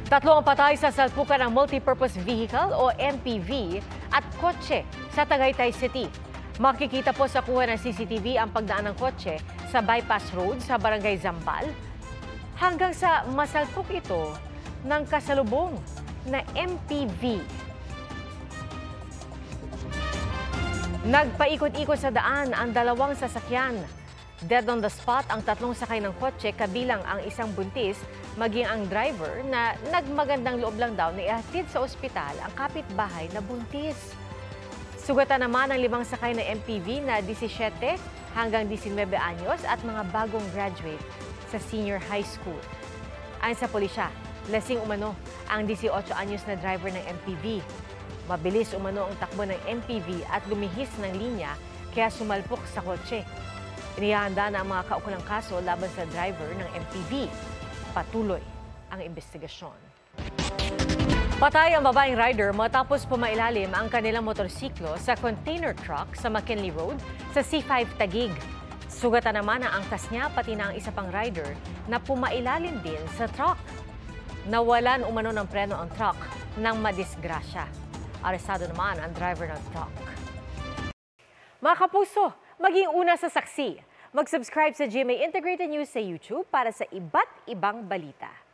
Tatlo ang patay sa salpukan ng multipurpose vehicle o MPV at kotse sa Tagaytay City. Makikita po sa kuha ng CCTV ang pagdaan ng kotse sa bypass road sa Barangay Zambal hanggang sa masalpok ito ng kasalubong na MPV. Nagpaikot-ikot sa daan ang dalawang sasakyan. Dead on the spot ang tatlong sakay ng kotse kabilang ang isang buntis maging ang driver na nagmagandang loob lang daw na ihatid sa ospital ang kapitbahay na buntis. Sugatan naman ang 5 sakay ng MPV na 17 hanggang 19 anyos at mga bagong graduate sa senior high school. Ayon sa pulisya, lasing umano ang 18 anyos na driver ng MPV. Mabilis umano ang takbo ng MPV at lumihis ng linya kaya sumalpok sa kotse. Inihahanda na ang mga kaukulang kaso laban sa driver ng MPV. Patuloy ang investigasyon. Patay ang babaeng rider matapos pumailalim ang kanilang motorsiklo sa container truck sa McKinley Road sa C5 Taguig. Sugatan naman ang angkas niya pati na ang isa pang rider na pumailalim din sa truck. Nawalan umano ng preno ang truck nang madisgrasya. Arestado naman ang driver ng truck. Mga kapuso, maging una sa saksi. Mag-subscribe sa GMA Integrated News sa YouTube para sa iba't ibang balita.